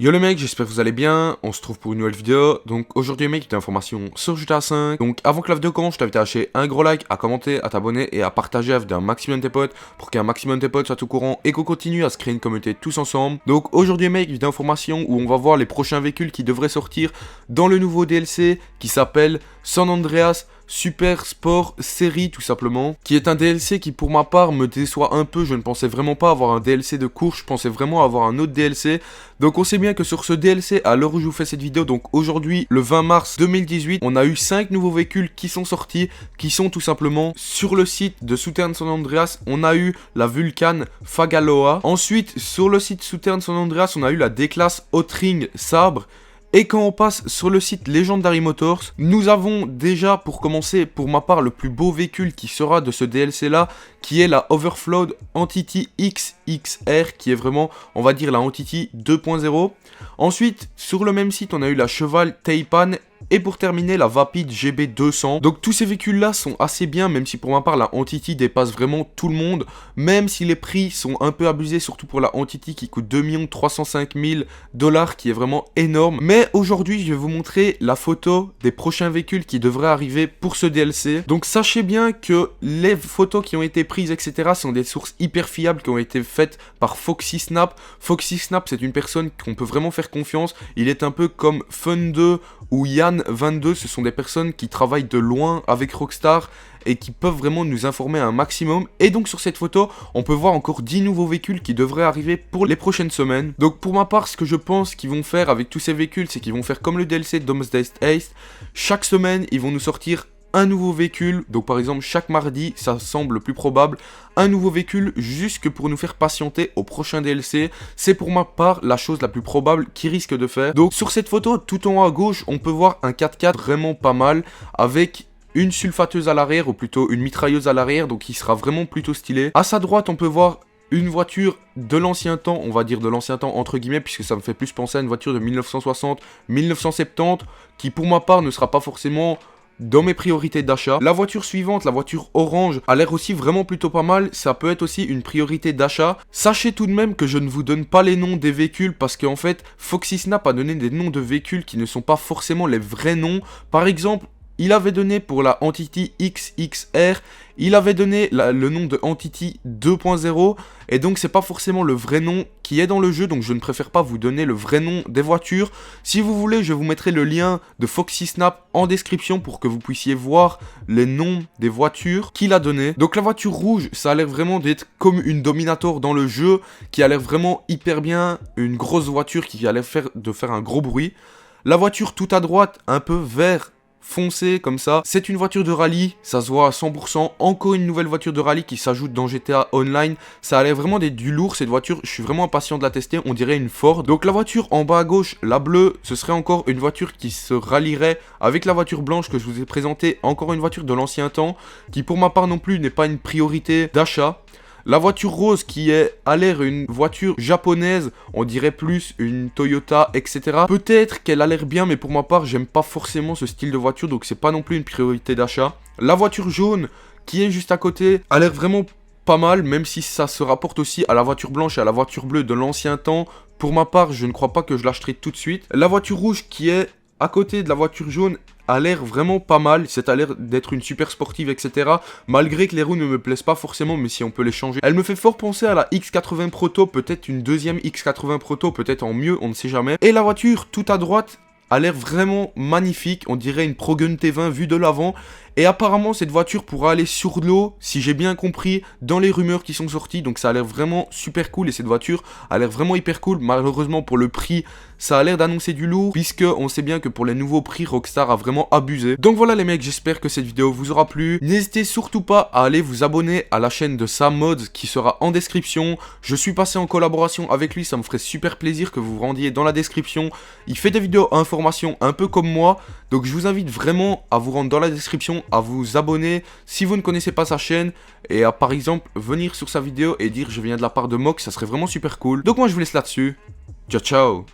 Yo les mecs, j'espère que vous allez bien, on se trouve pour une nouvelle vidéo. Donc aujourd'hui les mecs, des informations sur GTA 5. Donc avant que la vidéo commence, je t'invite à lâcher un gros like, à commenter, à t'abonner et à partager avec un maximum de tes potes pour qu'un maximum de tes potes soient au courant et qu'on continue à se créer une communauté tous ensemble. Donc aujourd'hui les mecs, des informations où on va voir les prochains véhicules qui devraient sortir dans le nouveau DLC qui s'appelle San Andreas Super Sport Série tout simplement, qui est un DLC qui pour ma part me déçoit un peu. Je ne pensais vraiment pas avoir un DLC de course, je pensais vraiment avoir un autre DLC. Donc on sait bien que sur ce DLC, à l'heure où je vous fais cette vidéo, donc aujourd'hui le 20 mars 2018, on a eu 5 nouveaux véhicules qui sont sortis, qui sont tout simplement sur le site de Southern San Andreas. On a eu la Vulcan Fagaloa. Ensuite sur le site Southern San Andreas, on a eu la D-Class Hotring Sabre. Et quand on passe sur le site Legendary Motors, nous avons déjà pour commencer, pour ma part, le plus beau véhicule qui sera de ce DLC là, qui est la Overflowed Entity XXR, qui est vraiment, on va dire, la Entity 2.0. Ensuite, sur le même site, on a eu la Cheval Taipan. Et pour terminer, la Vapid GB200. Donc tous ces véhicules-là sont assez bien, même si pour ma part, la Entity dépasse vraiment tout le monde. Même si les prix sont un peu abusés, surtout pour la Entity qui coûte 2 305 000 $, qui est vraiment énorme. Mais aujourd'hui, je vais vous montrer la photo des prochains véhicules qui devraient arriver pour ce DLC. Donc sachez bien que les photos qui ont été prises, etc. sont des sources hyper fiables qui ont été faites par Foxy Snap. Foxy Snap, c'est une personne qu'on peut vraiment faire confiance. Il est un peu comme Fun2 ou Yann22, ce sont des personnes qui travaillent de loin avec Rockstar et qui peuvent vraiment nous informer un maximum. Et donc sur cette photo, on peut voir encore 10 nouveaux véhicules qui devraient arriver pour les prochaines semaines. Donc pour ma part, ce que je pense qu'ils vont faire avec tous ces véhicules, c'est qu'ils vont faire comme le DLC Doomsday Haste. Chaque semaine, ils vont nous sortir un nouveau véhicule. Donc par exemple chaque mardi, ça semble le plus probable, un nouveau véhicule juste pour nous faire patienter au prochain DLC. C'est pour ma part la chose la plus probable qu'ils risquent de faire. Donc sur cette photo, tout en haut à gauche, on peut voir un 4x4 vraiment pas mal avec une sulfateuse à l'arrière, ou plutôt une mitrailleuse à l'arrière, donc il sera vraiment plutôt stylé. À sa droite, on peut voir une voiture de l'ancien temps, on va dire de l'ancien temps entre guillemets, puisque ça me fait plus penser à une voiture de 1960-1970, qui pour ma part ne sera pas forcément dans mes priorités d'achat. La voiture suivante, la voiture orange, a l'air aussi vraiment plutôt pas mal. Ça peut être aussi une priorité d'achat. Sachez tout de même que je ne vous donne pas les noms des véhicules parce qu'en fait, Foxy Snap a donné des noms de véhicules qui ne sont pas forcément les vrais noms. Par exemple, il avait donné pour la Entity XXR, il avait donné le nom de Entity 2.0, et donc c'est pas forcément le vrai nom qui est dans le jeu, donc je ne préfère pas vous donner le vrai nom des voitures. Si vous voulez, je vous mettrai le lien de Foxy Snap en description pour que vous puissiez voir les noms des voitures qu'il a donné. Donc la voiture rouge, ça a l'air vraiment d'être comme une Dominator dans le jeu, qui a l'air vraiment hyper bien, une grosse voiture qui a l'air de faire un gros bruit. La voiture tout à droite, un peu vert foncé comme ça, c'est une voiture de rallye, ça se voit à 100%, encore une nouvelle voiture de rallye qui s'ajoute dans GTA Online. Ça a l'air vraiment d'être du lourd cette voiture, je suis vraiment impatient de la tester, on dirait une Ford. Donc la voiture en bas à gauche, la bleue, ce serait encore une voiture qui se rallierait avec la voiture blanche que je vous ai présentée, encore une voiture de l'ancien temps, qui pour ma part non plus n'est pas une priorité d'achat. La voiture rose qui est à l'air une voiture japonaise, on dirait plus une Toyota, etc. Peut-être qu'elle a l'air bien, mais pour ma part, j'aime pas forcément ce style de voiture, donc c'est pas non plus une priorité d'achat. La voiture jaune qui est juste à côté a l'air vraiment pas mal, même si ça se rapporte aussi à la voiture blanche et à la voiture bleue de l'ancien temps. Pour ma part, je ne crois pas que je l'achèterai tout de suite. La voiture rouge qui est à côté de la voiture jaune a l'air vraiment pas mal, c'est à l'air d'être une super sportive, etc. Malgré que les roues ne me plaisent pas forcément, mais si on peut les changer. Elle me fait fort penser à la X80 Proto, peut-être une deuxième X80 Proto, peut-être en mieux, on ne sait jamais. Et la voiture tout à droite a l'air vraiment magnifique, on dirait une Progun T20 vue de l'avant. Et apparemment cette voiture pourra aller sur l'eau, si j'ai bien compris, dans les rumeurs qui sont sorties. Donc ça a l'air vraiment super cool et cette voiture a l'air vraiment hyper cool. Malheureusement pour le prix, ça a l'air d'annoncer du lourd, puisque on sait bien que pour les nouveaux prix, Rockstar a vraiment abusé. Donc voilà les mecs, j'espère que cette vidéo vous aura plu. N'hésitez surtout pas à aller vous abonner à la chaîne de Sam Mods qui sera en description. Je suis passé en collaboration avec lui, ça me ferait super plaisir que vous vous rendiez dans la description. Il fait des vidéos à information un peu comme moi, donc je vous invite vraiment à vous rendre dans la description, à vous abonner si vous ne connaissez pas sa chaîne et à par exemple venir sur sa vidéo et dire je viens de la part de Mox, ça serait vraiment super cool. Donc moi je vous laisse là-dessus. Ciao ciao.